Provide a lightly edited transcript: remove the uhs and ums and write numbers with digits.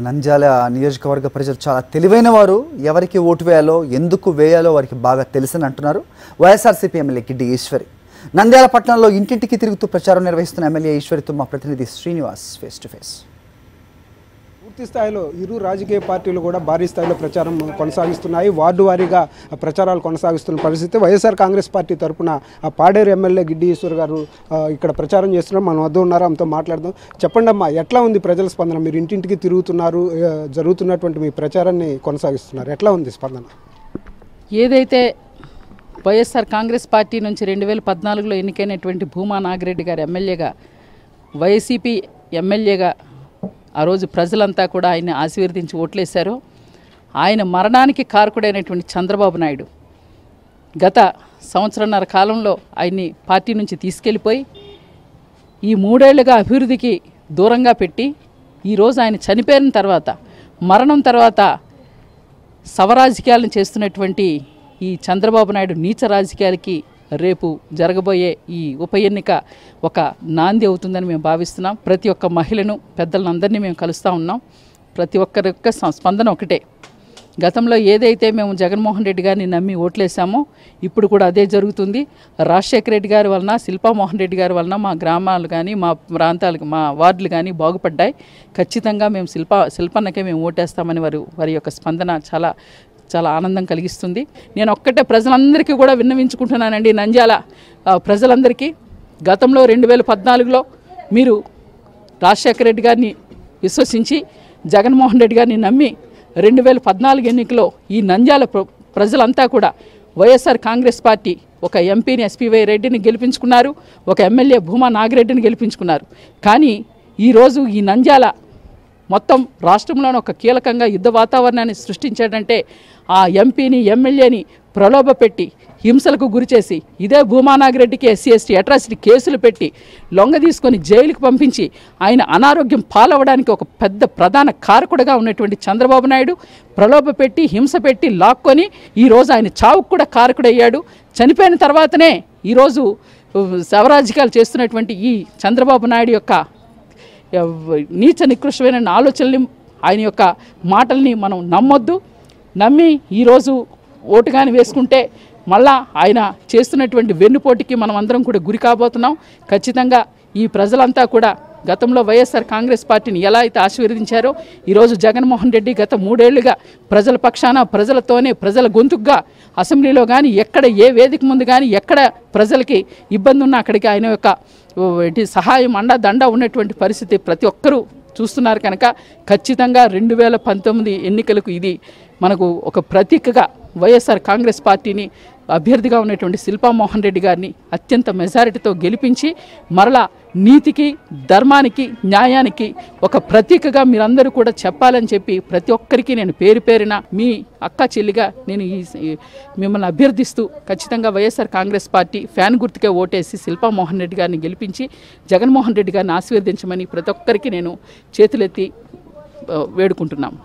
నంద్యాల నియోజకవర్గ ప్రజలు చాలా తెలివైన వారు. ఎవరికి ఓటు వేయాలో, ఎందుకు వేయాలో వారికి బాగా తెలుసని అంటున్నారు వైఎస్ఆర్సీపీ ఎమ్మెల్యే గిడ్డి ఈశ్వరి. నంద్యాల పట్టణంలో ఇంటింటికి తిరుగుతూ ప్రచారం నిర్వహిస్తున్న ఎమ్మెల్యే ఈశ్వరితో మా ప్రతినిధి శ్రీనివాస్ ఫేస్ టు ఫేస్. పూర్తి స్థాయిలో ఇరు రాజకీయ పార్టీలు కూడా భారీ స్థాయిలో ప్రచారం కొనసాగిస్తున్నాయి. వార్డు వారీగా ప్రచారాలు కొనసాగిస్తున్న పరిస్థితి. వైఎస్ఆర్ కాంగ్రెస్ పార్టీ తరఫున పాడేరు ఎమ్మెల్యే గిడ్డి ఈశ్వర్ గారు ఇక్కడ ప్రచారం చేస్తున్నారు. మన వద్ద ఉన్నారు, ఆమెతో మాట్లాడదాం. చెప్పండి అమ్మా, ఎట్లా ఉంది ప్రజల స్పందన? మీరు ఇంటింటికి తిరుగుతున్నారు, జరుగుతున్నటువంటి మీ ప్రచారాన్ని కొనసాగిస్తున్నారు, ఎట్లా ఉంది స్పందన? ఏదైతే వైఎస్ఆర్ కాంగ్రెస్ పార్టీ నుంచి 2014లో ఎన్నికైనటువంటి భూమా నాగిరెడ్డి గారు ఎమ్మెల్యేగా, వైసీపీ ఎమ్మెల్యేగా ఆ రోజు ప్రజలంతా కూడా ఆయన్ని ఆశీర్వదించి ఓట్లేశారు. ఆయన మరణానికి కారకుడైనటువంటి చంద్రబాబు నాయుడు గత సంవత్సరన్నర కాలంలో ఆయన్ని పార్టీ నుంచి తీసుకెళ్ళిపోయి ఈ 3 ఏళ్లుగా అభివృద్ధికి దూరంగా పెట్టి ఈరోజు ఆయన చనిపోయిన తర్వాత, మరణం తర్వాత శవరాజకీయాలను చేస్తున్నటువంటి ఈ చంద్రబాబు నాయుడు నీచ రాజకీయాలకి రేపు జరగబోయే ఈ ఉప ఎన్నిక ఒక నాంది అవుతుందని మేము భావిస్తున్నాం. ప్రతి ఒక్క మహిళను, పెద్దలందరినీ మేము కలుస్తూ ఉన్నాం. ప్రతి ఒక్కరి యొక్క స్పందన ఒకటే. గతంలో ఏదైతే మేము జగన్మోహన్ రెడ్డి గారిని నమ్మి ఓట్లేసామో ఇప్పుడు కూడా అదే జరుగుతుంది. రాజశేఖర రెడ్డి గారి వలన, శిల్పామోహన్ రెడ్డి గారి వలన మా గ్రామాలు కానీ, మా ప్రాంతాలు, మా వార్డులు కానీ బాగుపడ్డాయి. ఖచ్చితంగా మేము శిల్పన్నకే మేము ఓటేస్తామని వారి యొక్క స్పందన చాలా చాలా ఆనందం కలిగిస్తుంది. నేను ఒక్కటే ప్రజలందరికీ కూడా విన్నవించుకుంటున్నానండి. నంద్యాల ప్రజలందరికీ, గతంలో 2014లో మీరు రాజశేఖర రెడ్డి గారిని విశ్వసించి జగన్మోహన్ రెడ్డి గారిని నమ్మి 2014 ఎన్నికలో ఈ నంద్యాల ప్రజలంతా కూడా వైఎస్ఆర్ కాంగ్రెస్ పార్టీ ఒక ఎంపీని ఎస్పీవై రెడ్డిని గెలిపించుకున్నారు, ఒక ఎమ్మెల్యే భూమా నాగిరెడ్డిని గెలిపించుకున్నారు. కానీ ఈరోజు ఈ నంద్యాల మొత్తం రాష్ట్రంలోనే ఒక కీలకంగా యుద్ధ వాతావరణాన్ని సృష్టించాడంటే ఆ ఎంపీని, ఎమ్మెల్యేని ప్రలోభపెట్టి హింసలకు గురిచేసి ఇదే భూమా నాగిరెడ్డికి ఎస్సీ ఎస్టీ అట్రాసిటీ కేసులు పెట్టి లొంగ తీసుకొని జైలుకు పంపించి ఆయన అనారోగ్యం పాలవడానికి ఒక పెద్ద ప్రధాన కారకుడిగా ఉన్నటువంటి చంద్రబాబు నాయుడు ప్రలోభపెట్టి, హింస పెట్టి, లాక్కొని ఈరోజు ఆయన చావుకు కూడా కారకుడయ్యాడు. చనిపోయిన తర్వాతనే ఈరోజు శవరాజకీయాలు చేస్తున్నటువంటి ఈ చంద్రబాబు నాయుడు యొక్క నీచ నికృష్టమైన ఆలోచనల్ని, ఆయన యొక్క మాటల్ని మనం నమ్మొద్దు. నమ్మి ఈరోజు ఓటు కానీ వేసుకుంటే మళ్ళా ఆయన చేస్తున్నటువంటి వెన్నుపోటుకి మనం అందరం కూడా గురి కాబోతున్నాం. ఖచ్చితంగా ఈ ప్రజలంతా కూడా గతంలో వైఎస్ఆర్ కాంగ్రెస్ పార్టీని ఎలా అయితే ఆశీర్వదించారో ఈరోజు జగన్మోహన్ రెడ్డి గత 3 ఏళ్లుగా ప్రజల పక్షాన, ప్రజలతోనే, ప్రజల గొంతుగా అసెంబ్లీలో కానీ, ఎక్కడ ఏ వేదిక ముందు కానీ, ఎక్కడ ప్రజలకి ఇబ్బంది ఉన్నా అక్కడికి ఆయన యొక్క సహాయం, అండ ఉన్నటువంటి పరిస్థితి ప్రతి ఒక్కరూ చూస్తున్నారు. కనుక ఖచ్చితంగా 2019 ఎన్నికలకు ఇది మనకు ఒక ప్రతీకగా వైఎస్ఆర్ కాంగ్రెస్ పార్టీని అభ్యర్థిగా ఉన్నటువంటి శిల్పామోహన్ రెడ్డి గారిని అత్యంత మెజారిటీతో గెలిపించి మరలా నీతికి, ధర్మానికి, న్యాయానికి ఒక ప్రతీకగా మీరందరూ కూడా చెప్పాలని చెప్పి ప్రతి ఒక్కరికి నేను పేరు పేరిన మీ అక్క చెల్లిగా నేను మిమ్మల్ని అభ్యర్థిస్తూ ఖచ్చితంగా వైఎస్ఆర్ కాంగ్రెస్ పార్టీ ఫ్యాన్ గుర్తుకే ఓటేసి శిల్పామోహన్ రెడ్డి గారిని గెలిపించి జగన్మోహన్ రెడ్డి గారిని ఆశీర్వదించమని ప్రతి ఒక్కరికి నేను చేతులెత్తి వేడుకుంటున్నాం.